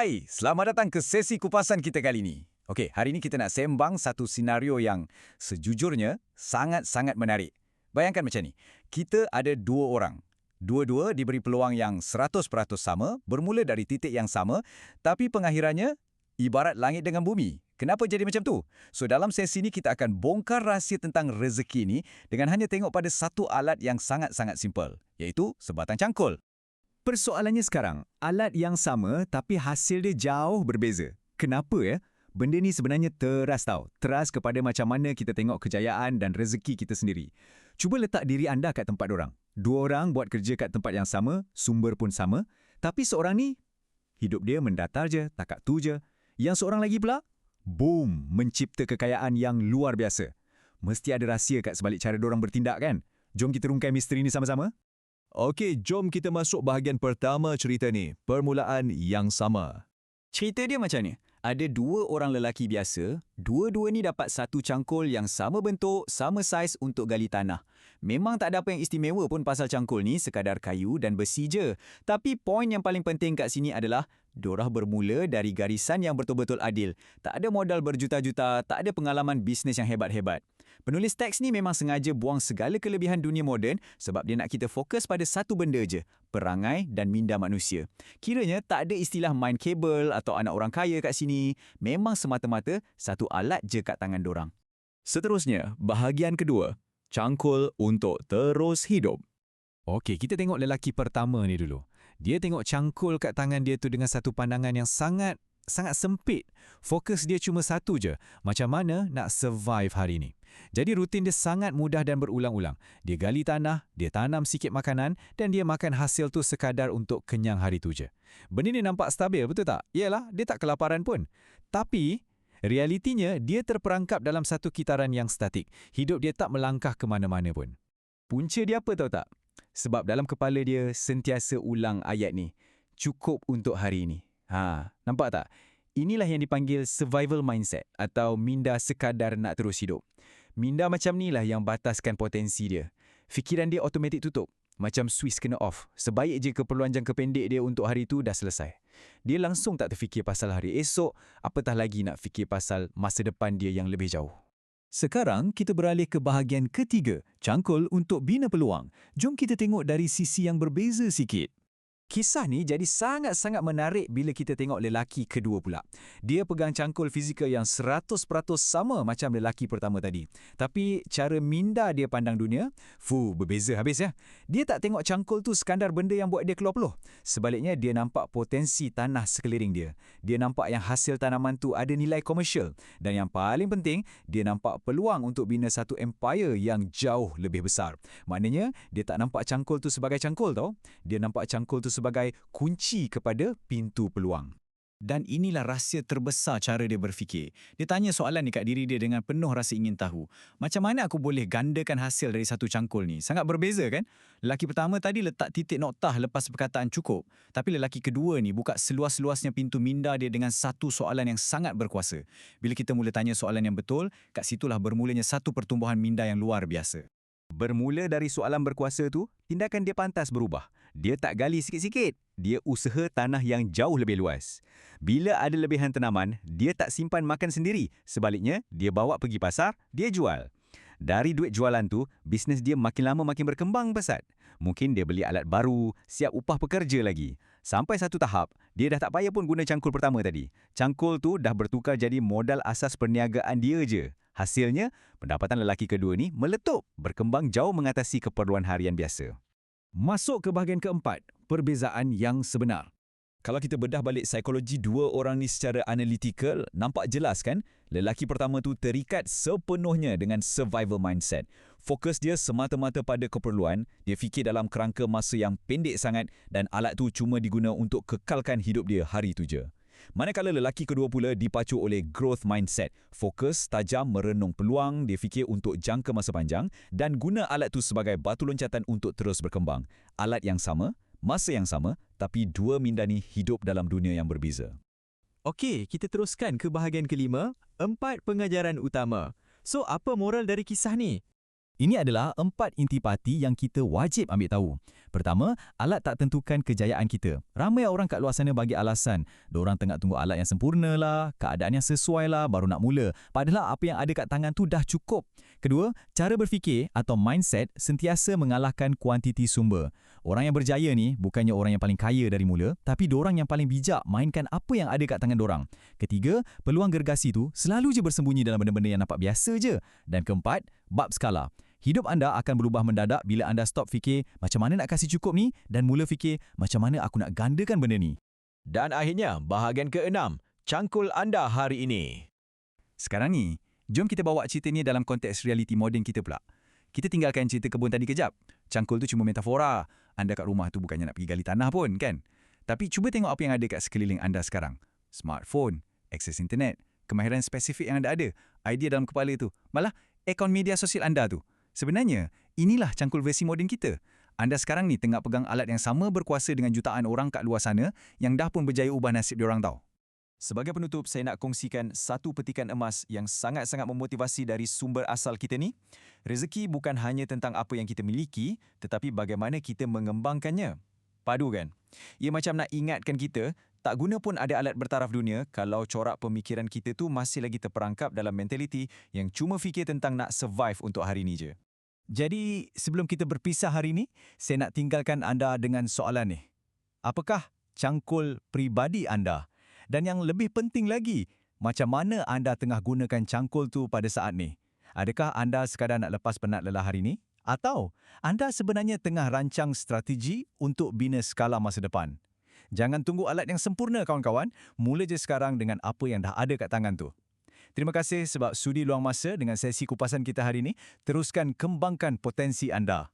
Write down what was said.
Hai, selamat datang ke sesi kupasan kita kali ini. Okey, hari ini kita nak sembang satu senario yang sejujurnya sangat-sangat menarik. Bayangkan macam ni, kita ada dua orang. Dua-dua diberi peluang yang 100% sama, bermula dari titik yang sama, tapi pengakhirannya ibarat langit dengan bumi. Kenapa jadi macam tu? So, dalam sesi ini kita akan bongkar rahsia tentang rezeki ini dengan hanya tengok pada satu alat yang sangat-sangat simple, iaitu sebatang cangkul. Persoalannya sekarang, alat yang sama tapi hasil dia jauh berbeza. Kenapa ya? Benda ni sebenarnya teras tau. Teras kepada macam mana kita tengok kejayaan dan rezeki kita sendiri. Cuba letak diri anda kat tempat dorang. Dua orang buat kerja kat tempat yang sama, sumber pun sama, tapi seorang ni, hidup dia mendatar je, takat tu je. Yang seorang lagi pula, boom, mencipta kekayaan yang luar biasa. Mesti ada rahsia kat sebalik cara dorang bertindak kan? Jom kita rungkai misteri ni sama-sama. Okey, jom kita masuk bahagian pertama cerita ni. Permulaan yang sama. Cerita dia macam ni. Ada dua orang lelaki biasa, dua-dua ni dapat satu cangkul yang sama bentuk, sama saiz untuk gali tanah. Memang tak ada apa yang istimewa pun pasal cangkul ni, sekadar kayu dan besi je. Tapi poin yang paling penting kat sini adalah dorang bermula dari garisan yang betul-betul adil. Tak ada modal berjuta-juta, tak ada pengalaman bisnes yang hebat-hebat. Penulis teks ni memang sengaja buang segala kelebihan dunia moden sebab dia nak kita fokus pada satu benda je, perangai dan minda manusia. Kiranya tak ada istilah main kabel atau anak orang kaya kat sini, memang semata-mata satu alat je kat tangan dorang. Seterusnya, bahagian kedua. Cangkul untuk terus hidup. Okey, kita tengok lelaki pertama ni dulu. Dia tengok cangkul kat tangan dia tu dengan satu pandangan yang sangat sempit. Fokus dia cuma satu je, macam mana nak survive hari ni. Jadi rutin dia sangat mudah dan berulang-ulang. Dia gali tanah, dia tanam sikit makanan dan dia makan hasil tu sekadar untuk kenyang hari tu je. Benda ni nampak stabil, betul tak? Yalah, dia tak kelaparan pun. Tapi realitinya dia terperangkap dalam satu kitaran yang statik. Hidup dia tak melangkah ke mana-mana pun. Punca dia apa tahu tak? Sebab dalam kepala dia sentiasa ulang ayat ni. Cukup untuk hari ini. Nampak tak? Inilah yang dipanggil survival mindset atau minda sekadar nak terus hidup. Minda macam ni lah yang bataskan potensi dia. Fikiran dia automatik tutup. Macam switch kena off. Sebaik je keperluan jangka pendek dia untuk hari tu dah selesai. Dia langsung tak terfikir pasal hari esok, apatah lagi nak fikir pasal masa depan dia yang lebih jauh. Sekarang kita beralih ke bahagian ketiga, cangkul untuk bina peluang. Jom kita tengok dari sisi yang berbeza sikit. Kisah ni jadi sangat-sangat menarik bila kita tengok lelaki kedua pula. Dia pegang cangkul fizikal yang 100% sama macam lelaki pertama tadi. Tapi cara minda dia pandang dunia, berbeza habis ya. Dia tak tengok cangkul tu sekadar benda yang buat dia keluar peluh. Sebaliknya dia nampak potensi tanah sekeliling dia. Dia nampak yang hasil tanaman tu ada nilai komersial. Dan yang paling penting, dia nampak peluang untuk bina satu empire yang jauh lebih besar. Maknanya, dia tak nampak cangkul tu sebagai cangkul tau. Dia nampak cangkul tu sebagai kunci kepada pintu peluang. Dan inilah rahsia terbesar cara dia berfikir. Dia tanya soalan ni kat diri dia dengan penuh rasa ingin tahu. Macam mana aku boleh gandakan hasil dari satu cangkul ni? Sangat berbeza kan? Lelaki pertama tadi letak titik noktah lepas perkataan cukup. Tapi lelaki kedua ni buka seluas-luasnya pintu minda dia dengan satu soalan yang sangat berkuasa. Bila kita mula tanya soalan yang betul, kat situlah bermulanya satu pertumbuhan minda yang luar biasa. Bermula dari soalan berkuasa tu, tindakan dia pantas berubah. Dia tak gali sikit-sikit. Dia usaha tanah yang jauh lebih luas. Bila ada lebihan tanaman, dia tak simpan makan sendiri. Sebaliknya, dia bawa pergi pasar, dia jual. Dari duit jualan tu, bisnes dia makin lama makin berkembang pesat. Mungkin dia beli alat baru, siap upah pekerja lagi. Sampai satu tahap, dia dah tak payah pun guna cangkul pertama tadi. Cangkul tu dah bertukar jadi modal asas perniagaan dia je. Hasilnya, pendapatan lelaki kedua ni meletup, berkembang jauh mengatasi keperluan harian biasa. Masuk ke bahagian keempat, perbezaan yang sebenar. Kalau kita bedah balik psikologi dua orang ni secara analitikal, nampak jelas kan? Lelaki pertama tu terikat sepenuhnya dengan survival mindset. Fokus dia semata-mata pada keperluan, dia fikir dalam kerangka masa yang pendek sangat dan alat tu cuma diguna untuk kekalkan hidup dia hari tu je. Manakala lelaki kedua pula dipacu oleh growth mindset. Fokus tajam merenung peluang, dia fikir untuk jangka masa panjang dan guna alat tu sebagai batu loncatan untuk terus berkembang. Alat yang sama, masa yang sama, tapi dua minda ni hidup dalam dunia yang berbeza. Okey, kita teruskan ke bahagian kelima, 4 pengajaran utama. So, apa moral dari kisah ni? Ini adalah 4 intipati yang kita wajib ambil tahu. Pertama, alat tak tentukan kejayaan kita. Ramai orang kat luar sana bagi alasan. Diorang tengah tunggu alat yang sempurna lah, keadaan yang sesuai lah, baru nak mula. Padahal apa yang ada kat tangan tu dah cukup. Kedua, cara berfikir atau mindset sentiasa mengalahkan kuantiti sumber. Orang yang berjaya ni bukannya orang yang paling kaya dari mula, tapi diorang yang paling bijak mainkan apa yang ada kat tangan diorang. Ketiga, peluang gergasi tu selalu je bersembunyi dalam benda-benda yang nampak biasa je. Dan keempat, bab skala. Hidup anda akan berubah mendadak bila anda stop fikir macam mana nak kasih cukup ni dan mula fikir macam mana aku nak gandakan benda ni. Dan akhirnya, bahagian ke-6, cangkul anda hari ini. Sekarang ni, jom kita bawa cerita ni dalam konteks realiti moden kita pula. Kita tinggalkan cerita kebun tadi kejap. Cangkul tu cuma metafora. Anda kat rumah tu bukannya nak pergi gali tanah pun, kan? Tapi cuba tengok apa yang ada kat sekeliling anda sekarang. Smartphone, akses internet, kemahiran spesifik yang anda ada, idea dalam kepala tu, malah akaun media sosial anda tu. Sebenarnya, inilah cangkul versi moden kita. Anda sekarang ni tengah pegang alat yang sama berkuasa dengan jutaan orang kat luar sana yang dah pun berjaya ubah nasib diorang tau. Sebagai penutup, saya nak kongsikan satu petikan emas yang sangat-sangat memotivasi dari sumber asal kita ni. Rezeki bukan hanya tentang apa yang kita miliki, tetapi bagaimana kita mengembangkannya. Padu kan? Ia macam nak ingatkan kita, tak guna pun ada alat bertaraf dunia kalau corak pemikiran kita tu masih lagi terperangkap dalam mentaliti yang cuma fikir tentang nak survive untuk hari ni je. Jadi, sebelum kita berpisah hari ni, saya nak tinggalkan anda dengan soalan ni. Apakah cangkul pribadi anda? Dan yang lebih penting lagi, macam mana anda tengah gunakan cangkul tu pada saat ni? Adakah anda sekadar nak lepas penat lelah hari ni? Atau anda sebenarnya tengah rancang strategi untuk bina skala masa depan? Jangan tunggu alat yang sempurna, kawan-kawan. Mula je sekarang dengan apa yang dah ada kat tangan tu. Terima kasih sebab sudi luang masa dengan sesi kupasan kita hari ini. Teruskan kembangkan potensi anda.